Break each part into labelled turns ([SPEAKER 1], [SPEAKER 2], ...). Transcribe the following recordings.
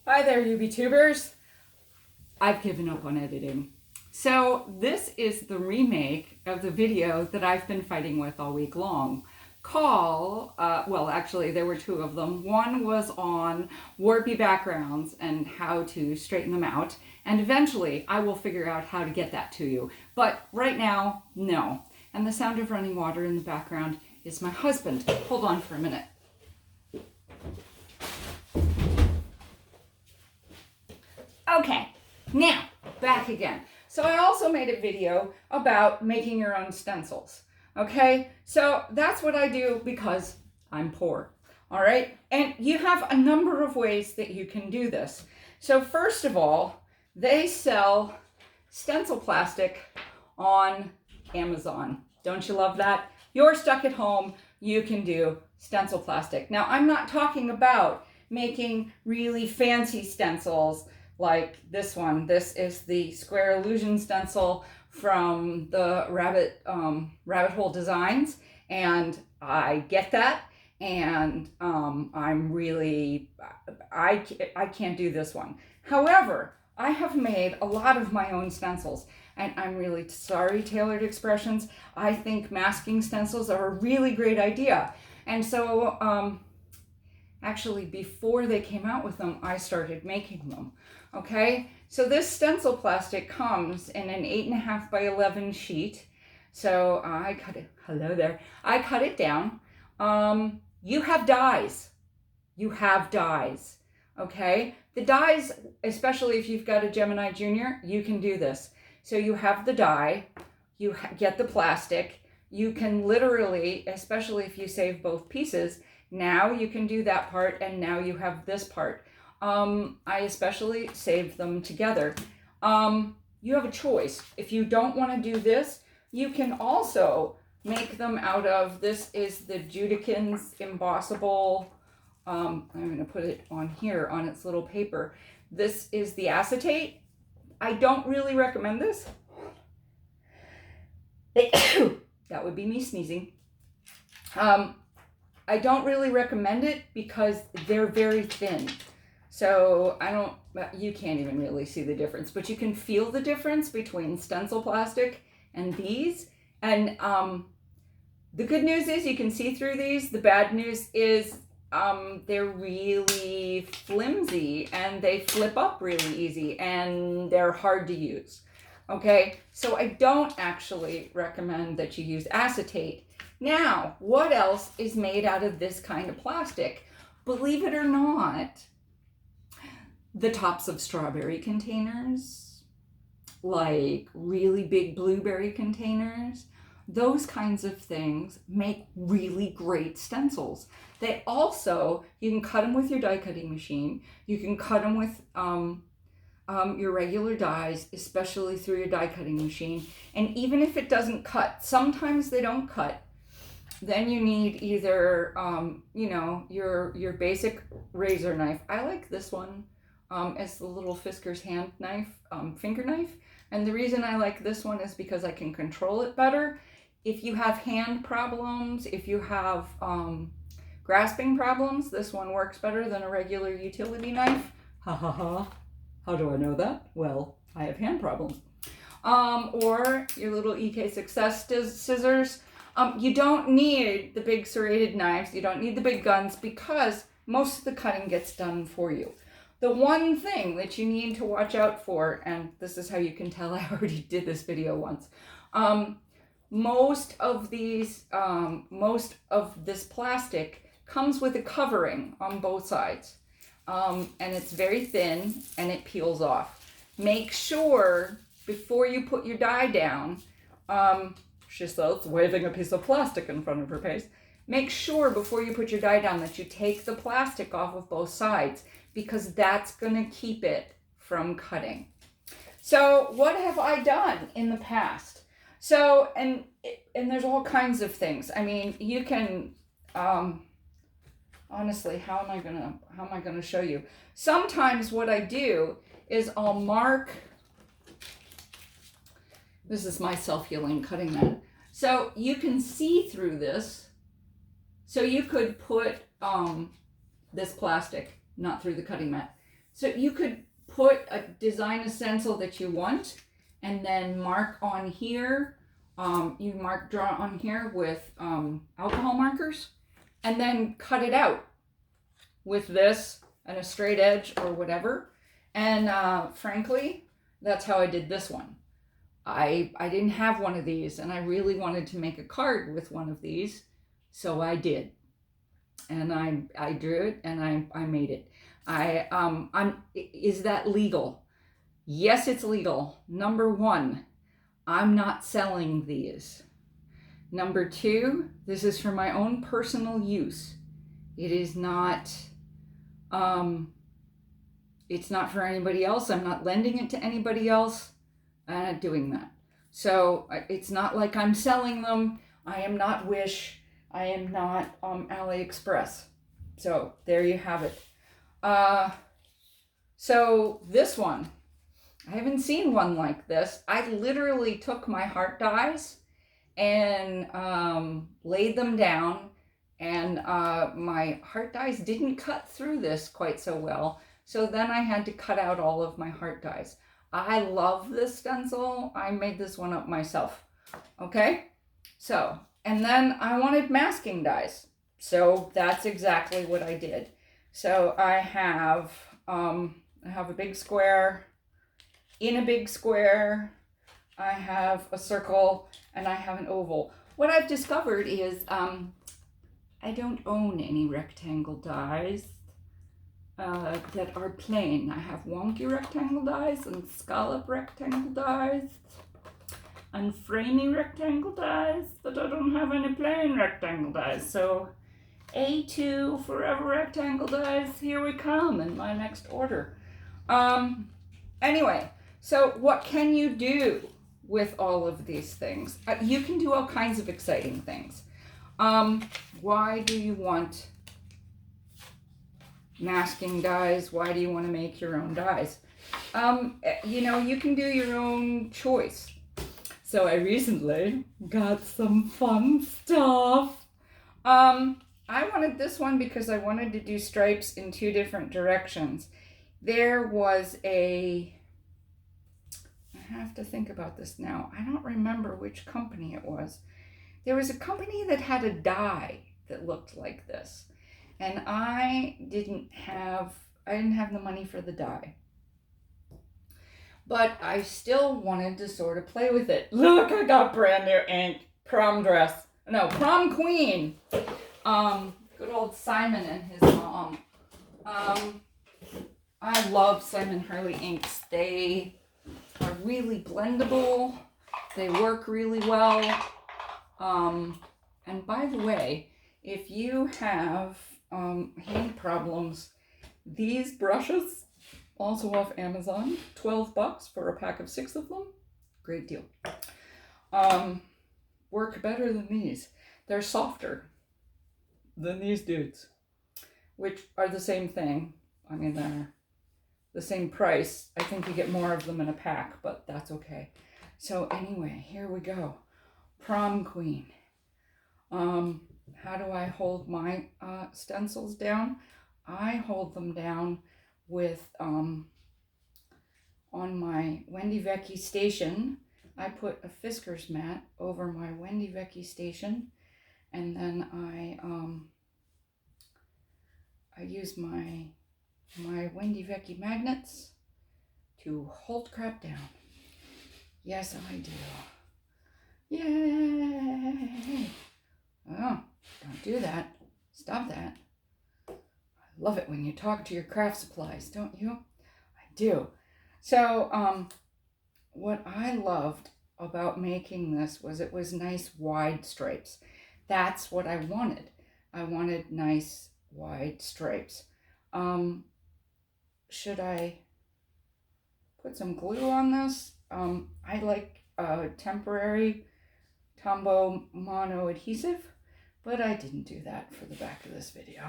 [SPEAKER 1] Hi there, YouTubers. I've given up on editing. So this is the remake of the video that I've been fighting with all week long. Well, actually there were two of them. One was on warpy backgrounds and how to straighten them out. And eventually I will figure out how to get that to you. But right now, no. And the sound of running water in the background is my husband. Hold on for a minute. Okay, now back again. So I also made a video about making your own stencils. Okay, so that's what I do because I'm poor. All right, and you have a number of ways that you can do this. So first of all, they sell stencil plastic on Amazon. Don't you love that? You're stuck at home, you can do stencil plastic. Now, I'm not talking about making really fancy stencils like this one. This is the Square Illusion stencil from the Rabbit Hole Designs, and I get that, and I can't do this one. However, I have made a lot of my own stencils, and I'm really sorry, Tailored Expressions. I think masking stencils are a really great idea. And so actually, before they came out with them, I started making them. Okay, so this stencil plastic comes in an 8.5 by 11 sheet. So I cut it, hello there. I cut it down. You have dies. You have dies. Okay, the dies, especially if you've got a Gemini Junior, you can do this. So you have the die, you get the plastic. You can literally, especially if you save both pieces, now you can do that part, and now you have this part. I especially saved them together. You have a choice. If you don't want to do this, you can also make them out of, this is the Judikins embossable, I'm going to put it on here on its little paper. This is the acetate. I don't really recommend this. That would be me sneezing. I don't really recommend it because they're very thin. So you can't even really see the difference, but you can feel the difference between stencil plastic and these. And the good news is you can see through these. The bad news is they're really flimsy and they flip up really easy and they're hard to use. Okay, so I don't actually recommend that you use acetate. Now, what else is made out of this kind of plastic? Believe it or not, the tops of strawberry containers, like really big blueberry containers, those kinds of things make really great stencils. They also, you can cut them with your die cutting machine. You can cut them with your regular dies, especially through your die cutting machine. And even if it doesn't cut, sometimes they don't cut, then you need either, your basic razor knife. I like this one as the little Fisker's hand knife, finger knife. And the reason I like this one is because I can control it better. If you have hand problems, if you have grasping problems, this one works better than a regular utility knife. Ha ha ha. How do I know that? Well, I have hand problems. Or your little EK Success scissors. You don't need the big serrated knives. You don't need the big guns because most of the cutting gets done for you. The one thing that you need to watch out for, and this is how you can tell I already did this video once. Most of this plastic comes with a covering on both sides. And it's very thin and it peels off. Make sure before you put your die down, she says, waving a piece of plastic in front of her face. Make sure before you put your die down that you take the plastic off of both sides because that's going to keep it from cutting. So what have I done in the past? So, and there's all kinds of things. I mean, you can, honestly, how am I gonna show you? Sometimes what I do is I'll mark, this is my self-healing cutting mat. So you can see through this. So you could put this plastic, not through the cutting mat, So you could design a stencil that you want, and then mark on here. Draw on here with alcohol markers, and then cut it out with this and a straight edge or whatever. And frankly, that's how I did this one. I didn't have one of these, and I really wanted to make a card with one of these, so I did. And I drew it, and I made it. Is that legal? Yes, it's legal. Number one, I'm not selling these. Number two, this is for my own personal use. It is not, it's not for anybody else. I'm not lending it to anybody else. I'm not doing that. So it's not like I'm selling them. I am not Wish. I am not AliExpress. So there you have it. So this one, I haven't seen one like this. I literally took my heart dies and laid them down, and my heart dies didn't cut through this quite so well. So then I had to cut out all of my heart dies. I love this stencil. I made this one up myself. Okay, so, and then I wanted masking dies. So that's exactly what I did. So I have a big square. In a big square, I have a circle, and I have an oval. What I've discovered is I don't own any rectangle dies that are plain. I have wonky rectangle dies and scallop rectangle dies and framey rectangle dies, but I don't have any plain rectangle dies. So A2 Forever Rectangle dies, here we come in my next order. Anyway, so what can you do with all of these things? You can do all kinds of exciting things. Why do you want masking dies? Why do you want to make your own dies? You can do your own choice. So I recently got some fun stuff. I wanted this one because I wanted to do stripes in two different directions. There was I have to think about this now. I don't remember which company it was. There was a company that had a die that looked like this. And I didn't have the money for the die. But I still wanted to sort of play with it. Look, I got brand new ink. Prom queen. Good old Simon and his mom. I love Simon Hurley inks. They are really blendable. They work really well. And by the way, if you have hand problems, these brushes, also off Amazon, $12 for a pack of 6 of them. Great deal. Work better than these. They're softer than these dudes, which are the same thing. I mean, they're the same price. I think you get more of them in a pack, but that's okay. So anyway, here we go. Prom queen. How do I hold my stencils down? I hold them down with, on my Wendy Vecchi station, I put a Fiskars mat over my Wendy Vecchi station, and then I use my Wendy Vecchi magnets to hold crap down. Yes, I do. Yay! Oh, don't do that. Stop that. I love it when you talk to your craft supplies, don't you? I do. So, what I loved about making this was it was nice wide stripes. That's what I wanted. I wanted nice wide stripes. Should I put some glue on this? I like temporary Tombow mono adhesive, but I didn't do that for the back of this video.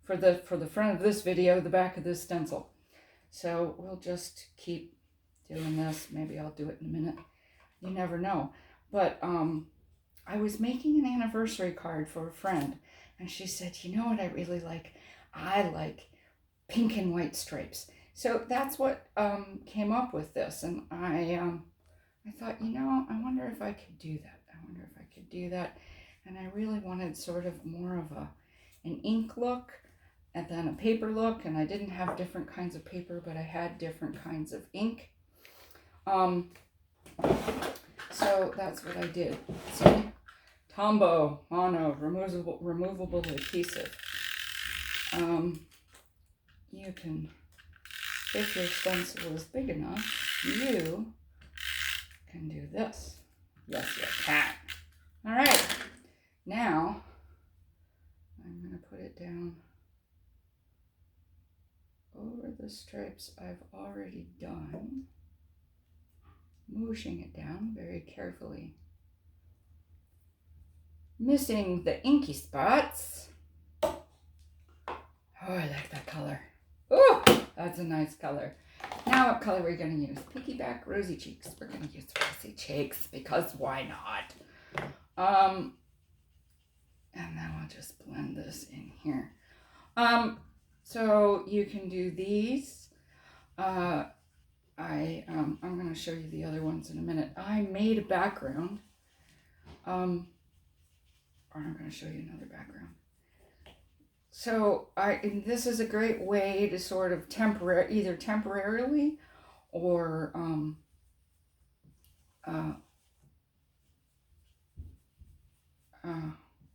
[SPEAKER 1] For the front of this video, the back of this stencil. So we'll just keep doing this. Maybe I'll do it in a minute. You never know. But I was making an anniversary card for a friend, and she said, you know what I really like? I like pink and white stripes. So that's what came up with this, and I thought, I wonder if I could do that. And I really wanted sort of more of an ink look and then a paper look, and I didn't have different kinds of paper, but I had different kinds of ink. So that's what I did. See? Tombow Mono removable adhesive. You can, if your stencil is big enough, you can do this. Yes, you can. All right. Now, I'm going to put it down over the stripes I've already done. Mooshing it down very carefully. Missing the inky spots. Oh, I like that color. Oh, that's a nice color. Now what color are we going to use? Piggyback Rosy Cheeks. We're going to use Rosy Cheeks because why not? And then I'll just blend this in here. So you can do these. I'm going to show you the other ones in a minute. I made a background. Or I'm going to show you another background. So this is a great way to sort of either temporarily or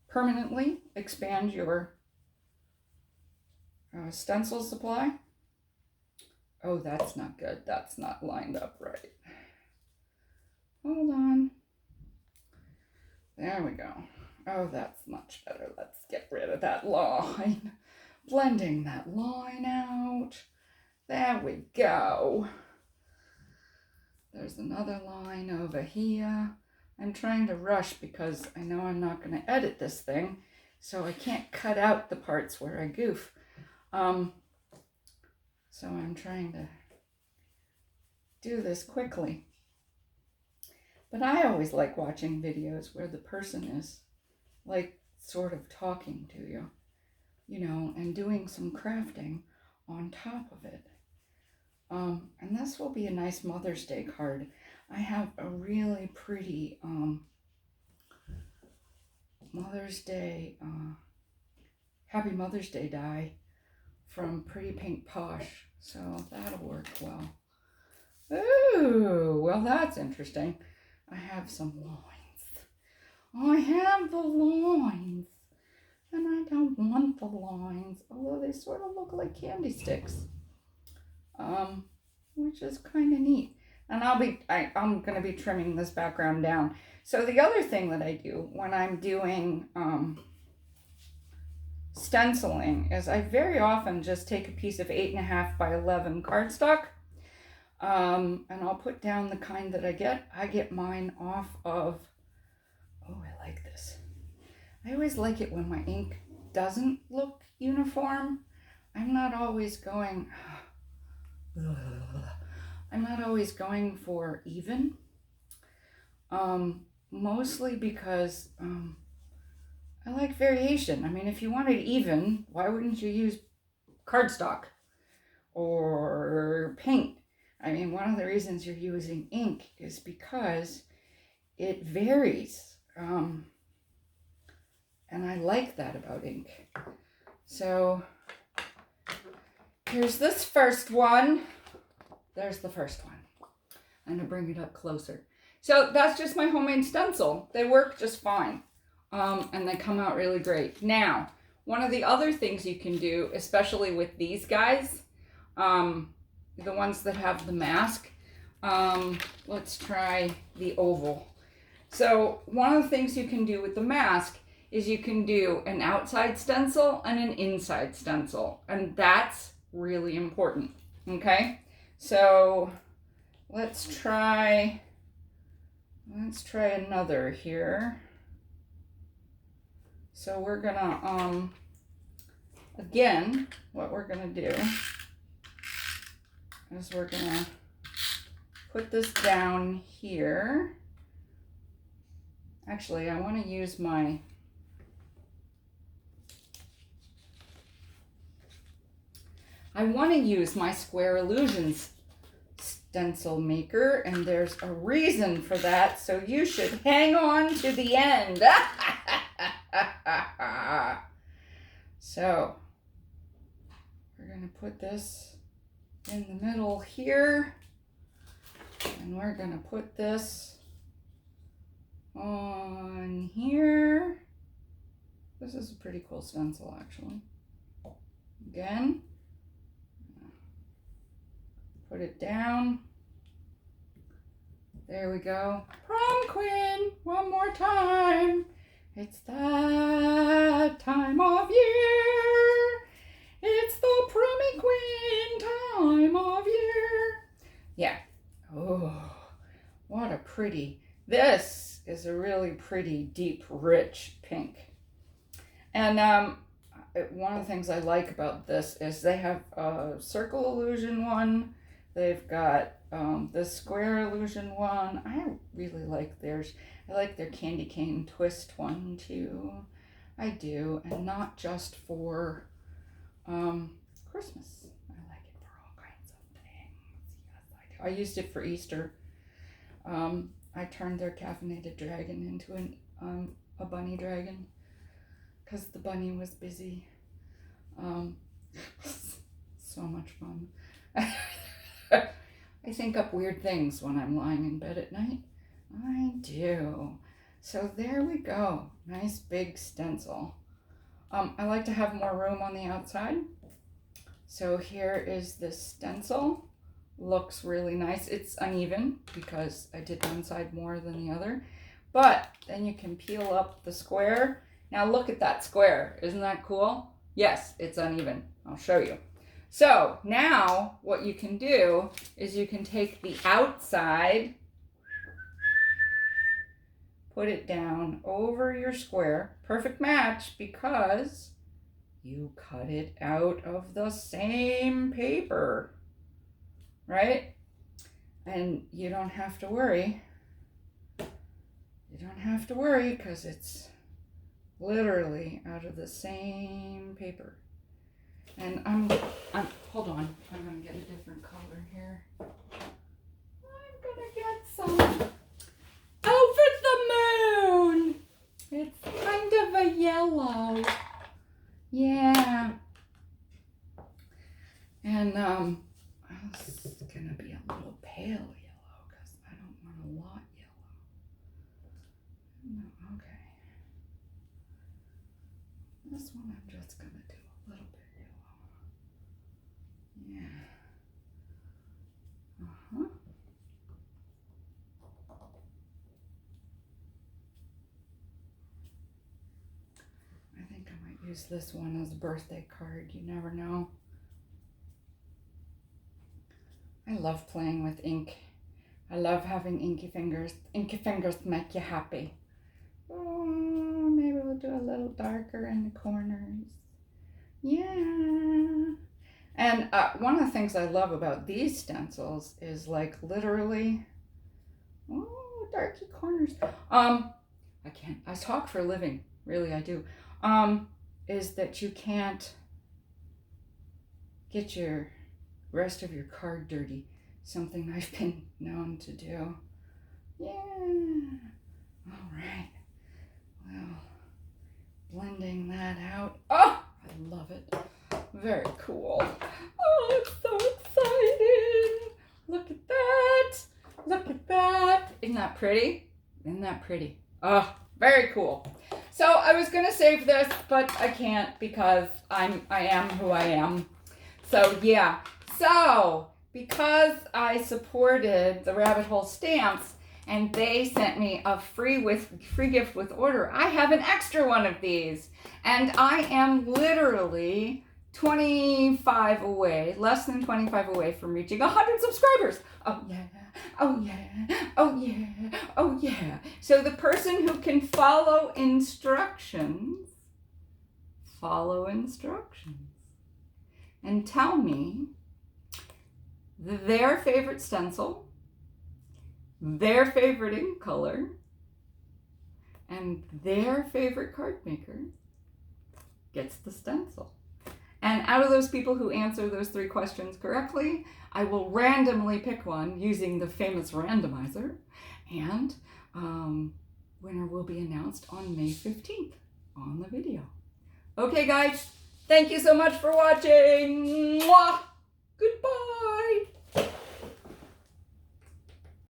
[SPEAKER 1] permanently expand your stencil supply. Oh, that's not good. That's not lined up right. Hold on. There we go. Oh, that's much better. Let's get rid of that line. Blending that line out. There we go. There's another line over here. I'm trying to rush because I know I'm not going to edit this thing, so I can't cut out the parts where I goof. So I'm trying to do this quickly. But I always like watching videos where the person is like sort of talking to you, and doing some crafting on top of it. And this will be a nice Mother's Day card. I have a really pretty Mother's Day, Happy Mother's Day die from Pretty Pink Posh, so that'll work well. Ooh, well, that's interesting. I have some lines. I have the lines, and I don't want the lines, although they sort of look like candy sticks, which is kind of neat. And I'm going to be trimming this background down. So the other thing that I do when I'm doing stenciling is I very often just take a piece of 8.5 by 11 cardstock, and I'll put down the kind that I get. I get mine off of, oh, I like this. I always like it when my ink doesn't look uniform. I'm not always going for even, mostly because I like variation. I mean, if you wanted even, why wouldn't you use cardstock or paint? I mean, one of the reasons you're using ink is because it varies. And I like that about ink. So here's this first one. There's the first one. I'm going to bring it up closer. So that's just my homemade stencil. They work just fine. And they come out really great. Now, one of the other things you can do, especially with these guys, the ones that have the mask, let's try the oval. So one of the things you can do with the mask is you can do an outside stencil and an inside stencil. And that's really important. Okay? So let's try another here. So we're gonna, again, what we're gonna do is we're gonna put this down here. Actually, I wanna use I want to use my Square Illusions stencil maker, and there's a reason for that, so you should hang on to the end. So we're going to put this in the middle here, and we're going to put this on here. This is a pretty cool stencil, actually. Again, put it down. There we go. Prom queen, one more time. It's that time of year. It's the prom queen time of year. Yeah. Oh, what a pretty. This is a really pretty, deep, rich pink. And one of the things I like about this is they have a circle illusion one. They've got the square illusion one. I really like theirs. I like their candy cane twist one too. I do, and not just for Christmas. I like it for all kinds of things. Yes, I do. I used it for Easter. I turned their caffeinated dragon into a bunny dragon because the bunny was busy. So much fun. I think up weird things when I'm lying in bed at night. I do. So there we go. Nice big stencil. I like to have more room on the outside. So here is this stencil. Looks really nice. It's uneven because I did one side more than the other. But then you can peel up the square. Now look at that square. Isn't that cool? Yes, it's uneven. I'll show you. So now what you can do is you can take the outside, put it down over your square. Perfect match because you cut it out of the same paper, right? And you don't have to worry. You don't have to worry because it's literally out of the same paper. And I'm hold on, I'm gonna get a different color here. I'm gonna get some over the moon. It's kind of a yellow. Yeah. And it's gonna be a little pale yellow because I don't want a lot yellow. No, okay. This one I'm just gonna do a little bit. Yeah. I think I might use this one as a birthday card. You never know. I love playing with ink. I love having inky fingers. Inky fingers make you happy. Oh, maybe we'll do a little darker in the corners. Yeah. And one of the things I love about these stencils is like literally, oh, darky corners. I talk for a living, really I do. Is that you can't get your rest of your card dirty. Something I've been known to do. Yeah. All right. Well, blending that out. Oh, I love it. Very cool. Oh, it's so exciting. Look at that. Look at that. Isn't that pretty? Isn't that pretty? Oh, very cool. So I was going to save this, but I can't because I am who I am. So yeah. So because I supported the Rabbit Hole Stamps and they sent me a free gift with order, I have an extra one of these. And I am literally 25 away, less than 25 away from reaching 100 subscribers. Oh yeah, oh yeah, oh yeah, oh yeah. So the person who can follow instructions, and tell me their favorite stencil, their favorite ink color, and their favorite card maker gets the stencil. And out of those people who answer those 3 questions correctly, I will randomly pick one using the famous randomizer, and winner will be announced on May 15th on the video. Okay, guys, thank you so much for watching. Mwah!